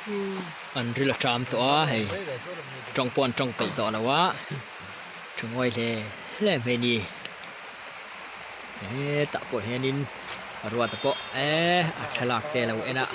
อันริละ3ตัวให้จองปอนจองไปต่อนะวะถึงไว้แลเมนีตะโปเฮนินรัวตะโปอัฉลากเตแล้วนะ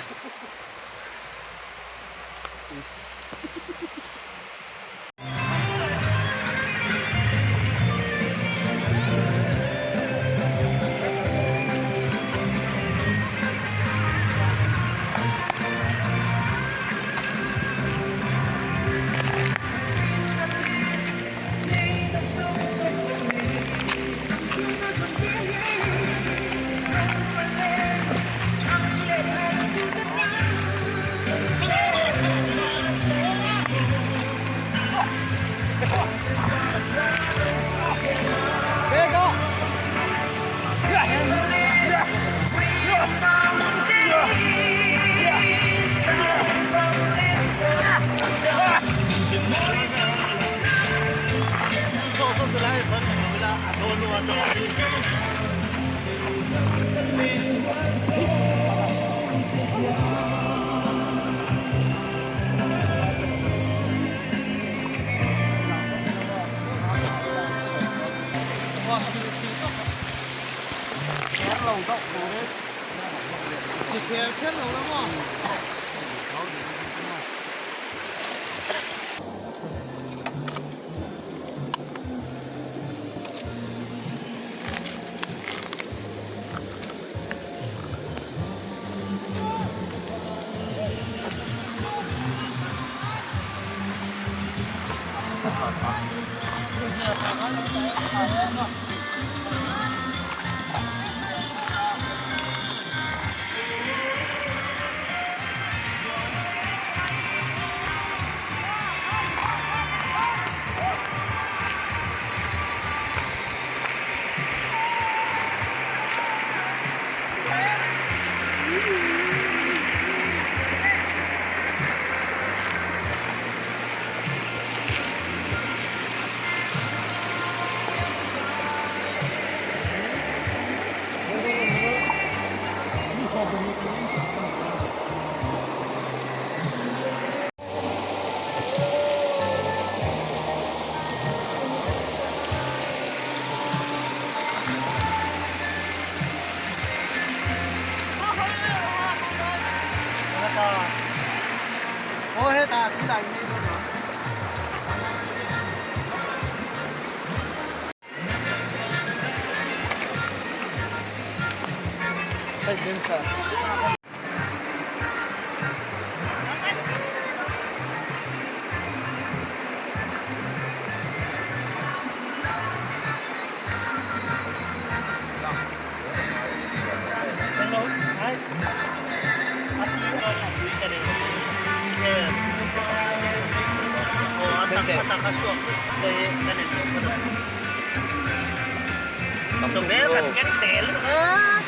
Trong đấy là cánh tẻ luôn á,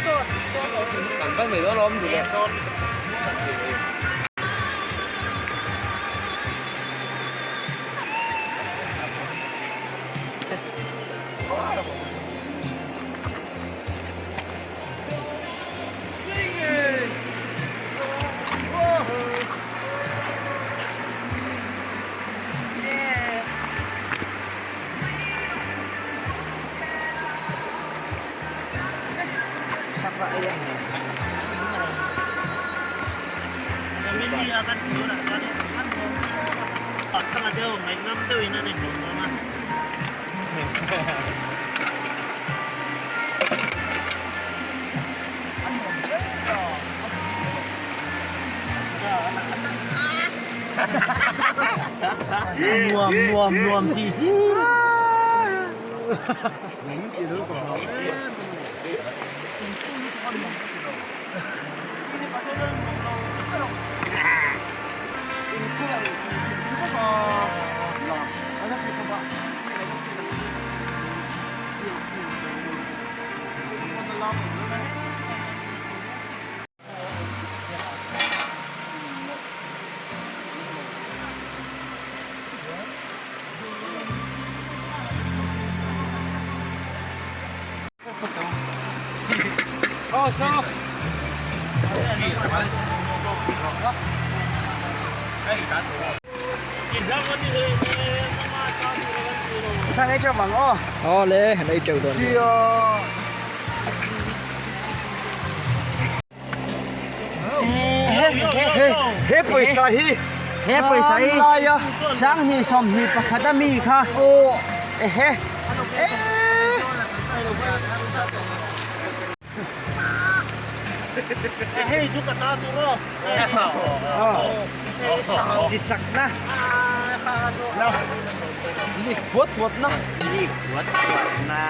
Cảnh bắt mày đó lom thì Ini akan gimana kan? Kan tengah jauh, main 6 tuh ini nih, mama. Nuam sih. Oh, so. กินทั้งวันนี้เลยมาตอนนี้วันนี้ Sang ấy cho bằng ô. อ๋อเลยอันนี้เจ้าโดน Chia. He paisa hi. He paisa hi. Sang hi som hi pakadami kha. O. He. Hey, juga tahu tuh. Cicak na. Ini buat na. Ini buat na.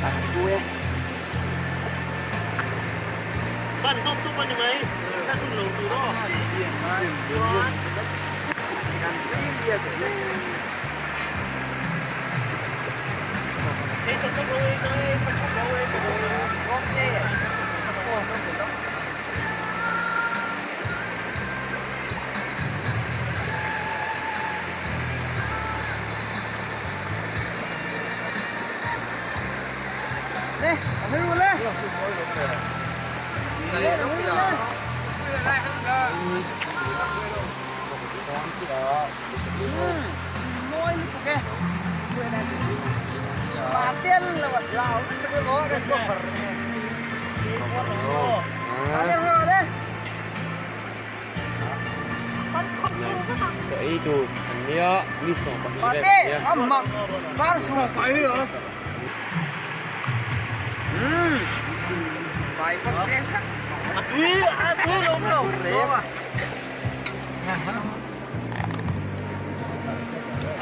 Tak gue. Ban tôm tôm bao nhiêu mấy? Sao tôm lẩu từ đó? Nè, thấy luôn đấy. Nói như thế. Bà tiên là vật lào, cái bó cái bó phở. Bà tiên rồi đấy. Cái itu hanya bisa Bà pakai tiên, âm mặc, bán xuống cái nữa. Bài phát tiên sắc. Tuy đâu đâu.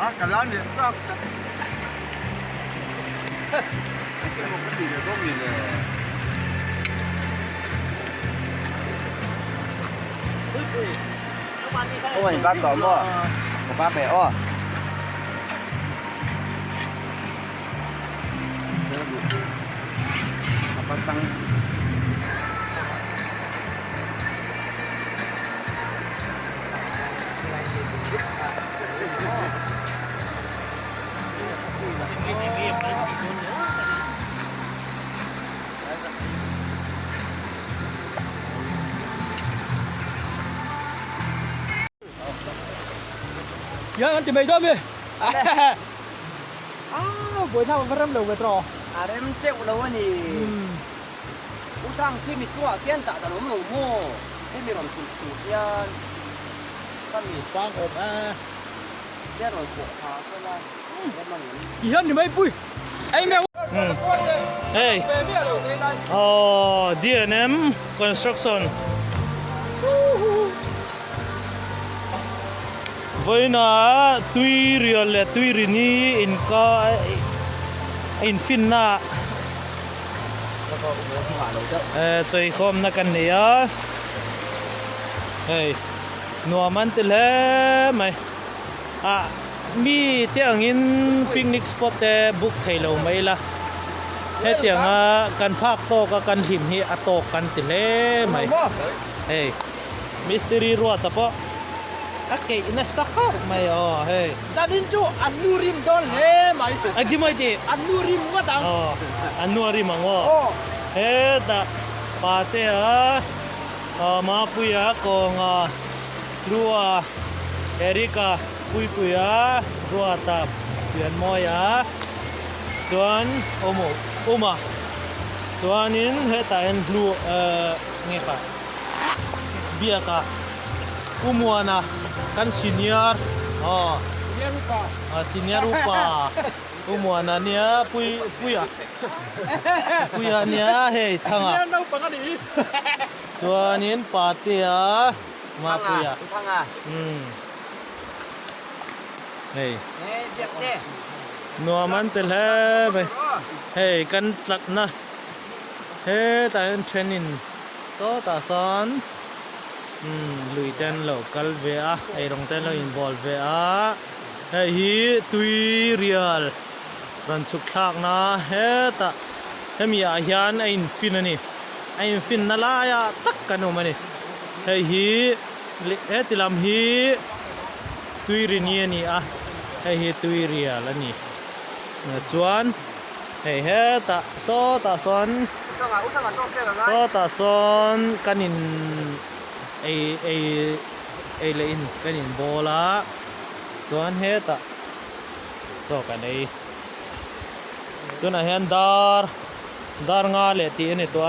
À, cả lon điện sao? Ôi, ba cỏ mò, của ba bẻ o. Apa tăng? Dạ anh tìm mày tôm đi. Buổi thao vẫn râm đầu về trò. À đây mình chạy đâu anh nhỉ? Ủa tăng khi mình qua kiên tạ tạ nó lẩu mồ, khi mình làm sụt kiên, con mình Quang ộp à. kiên rồi cổ xả sơn la, em bằng Kỳ hơn thì mấy bui. Anh mèo. Hey. D&M Construction. Với nó tuy real là tuy rini in có in fin na chơi không na cần này á hey nua man til he mày à mi tiếng in picnic spot te book thầy lâu mấy là hết tiếng cần park to ka cần him hi ato cần til he mày hey mystery ruột apa Oke, ini sakar mai oh hey. Gia đình chú ăn nurim đón lê mày. Adi mai ti. Ăn nurim quá tao. Oh, anuari mango. He ta pate a ma puya ko nga rua Erika pui puya rua ta pian moya. Chuan oma. Chuanin he ta en blue nge ka. Bia ka. Umuana kan senior senior rupa umuana nia puya nia hei thanga Đâu bằng cái gì? chuanin patia ma puya thằng à? hei Nè, đẹp thế. nuaman tel he bai hei kan tlak na he ta en training so ta son lui ten local ve a ai rong ten lo involve ve a hei hi tui real ran chuk thak na he ta hemi a hian a in fin ani a in fin na la ya tak kanu mani hei hi he tilam hi tui rini ani a hei hi tui real ani chuan hei he ta so ta son Thằng à, thằng à, cho kia là so ta son kanin ไอเลนกันอินโบละส่วนเฮตะโซกันไอตัวนั้นเห็นดาร์งาเลตีนี่ตัว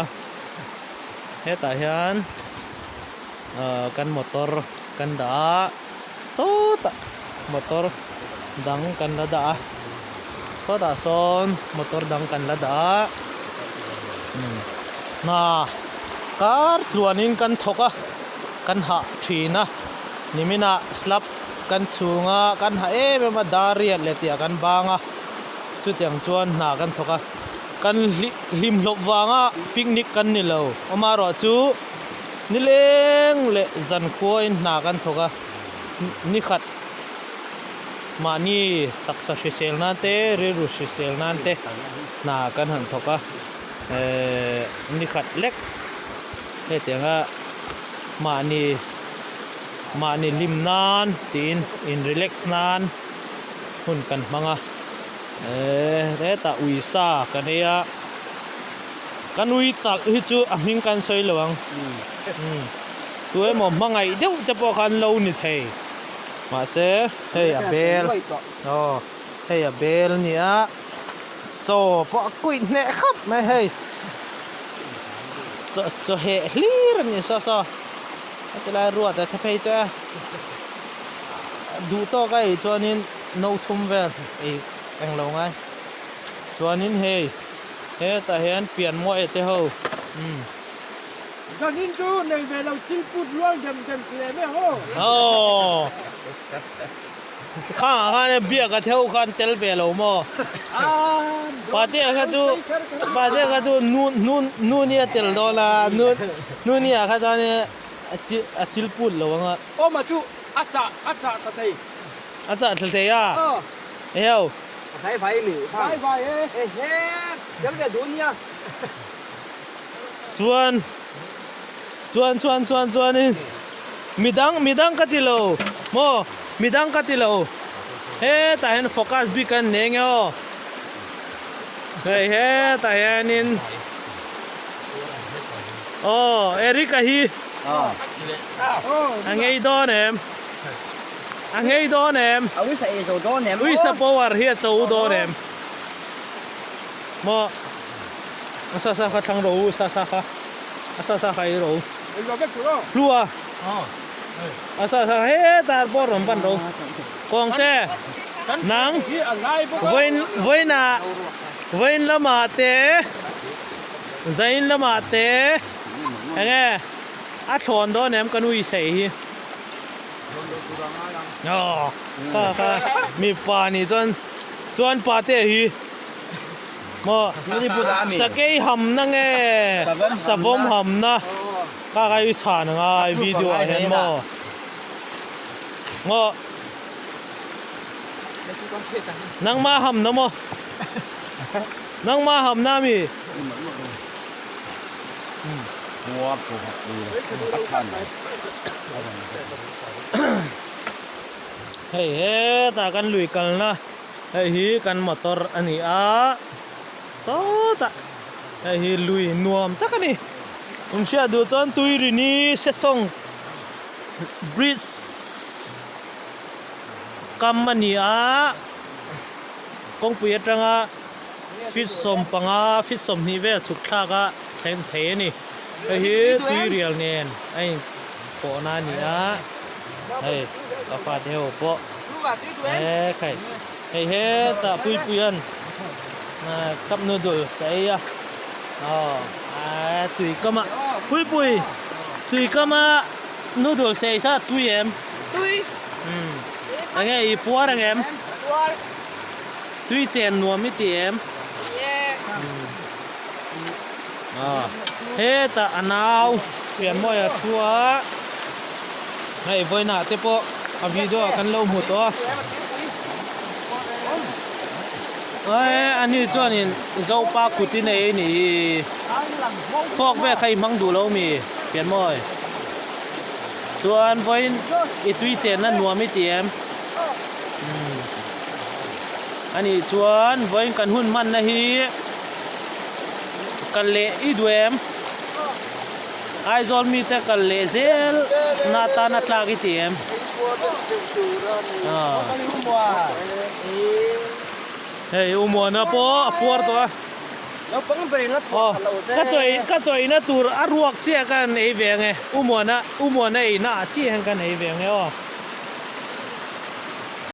เฮตะเห็นกันมอเตอร์กันดาโซตะมอเตอร์ดังกันละดาโซตะโซนมอเตอร์ดังกันละดาน่าการทวนอินกันทกะกันหาทีนะนี่มินะสลับกันสูงะกันหาเมื่อมาดาเรียดเลตีกันบางะสุดอย่างจวนหนากันทกะกันลิมหลบวางะปิกนิกกันนี่เลวอมารอจูนี่เลงเลจันควยหนากันทกะนี่ขัดมานี่ตักษะเซลนั่นเตเรรุเซลนั่นเตหนากันหันทกะนี่ขัดเล็กเฮ้ยเตียงะมานี่ลิมนานตีนอินรีแลกซ์นานหุ่นกันมังะเรตาอุยซากันเนียกันอุยตักฮิจูอามิงกันสวยหลวงตัวหมอมังไงเดี๋ยวจะบอกกันเรานี่เทมาเซ่เฮ้ยเบลเฮ้ยเบลเนี่ยโซ่พอกุยเนี่ยครับไม่เฮ้ยจะเฮลีรนี่ซอแต่ละรัวแต่ถ้าไปจะดูต่อไกจวนนี้โนทุ่มเวลอีกแองลงไงจวนนี้เฮ้แต่เห็นเปลี่ยนมวยเตะเขาตอนนี้จูในเวลาจิ้มพูดล่วงจำเลยไม่โหข้าเนี่ยเบียกกับเท่ากันเตลเวลโม่ปาเต้ก็จูนู่นเนี่ยเตลดอลานู่นเนี่ยเขาจะเนี่ยจิลพูดหรอวะโอ้มาจูอาจารย์ทะเลอาจารย์ทะเลอ่ะเอ้าไฟหรือไฟเฮ้ยังจะดูเนี่ยจวนนี่มีดังกัติโลโมมีดังกัติโลเฮ้แต่เห็นโฟกัสบีกันเองอ่ะเฮ้แต่เห็นนินโอ้เอริกาฮีอังไงโดนเอ็มวิสัยโซโดนเอ็มวิสัยพาวร์เฮียโจโดนเอ็มโมอาซาข้าทางรู้อาซาข้าอีรู้รัวอาซาเฮ้ตาบอรมปันรู้กองเต้นังเวนละมาเต้zain lama te enge a thon do nem kanui sei hi ka mi pa ni chon pa te hi mo sakei ham na nge savom ham na ka kai chan nga video a hen mo nang ma ham na mo nang ma ham na miเฮ้ตากันลุยกันนะเฮ้กันมอเตอร์อันนี้โซตะเฮ้ลุยนวมตะกันนี่ผมเชื่อดูจนตุยรินี่เซซงบริสกัมมันนี่กงปุยตรังฟิตสมปังฟิตสมนี่เวสุขลากเซนเทนี่เฮ้ตุยเรียลเนียนไอ้ปอนานี่เฮ้กาฟาเทวปอใครเฮ้ตาปุยอันกับนูดูใส่ตุยก็มาปุยตุยก็มานูดูใส่ซะตุยตุยไงอีปัวอะไรตุยเจนนัวไม่เตียมเฮ้ตาอันเอาเปลี่ยนบ่อยทัวให้ไว้หน้าเตปอเอาวิดีโอกันเล่าหมดตัวอันนี้จวนนี่เจ้าปากุติในนี่ฟอกแว่ใครมั่งดูแล้วมีเปลี่ยนบ่อยส่วนไว้อีตุยเจนนั่นนัวไม่เตียมอันนี้ชวนไว้กันหุ่นมันนะฮีกันเละอีดเวม ai zol mi te kal le zel na ta na tla ki tiem hey umo na po apor to Lo pang bay na oh ka choi na tur aruak che kan ei ve nge umo na ei na chi hang kan ei ve nge oh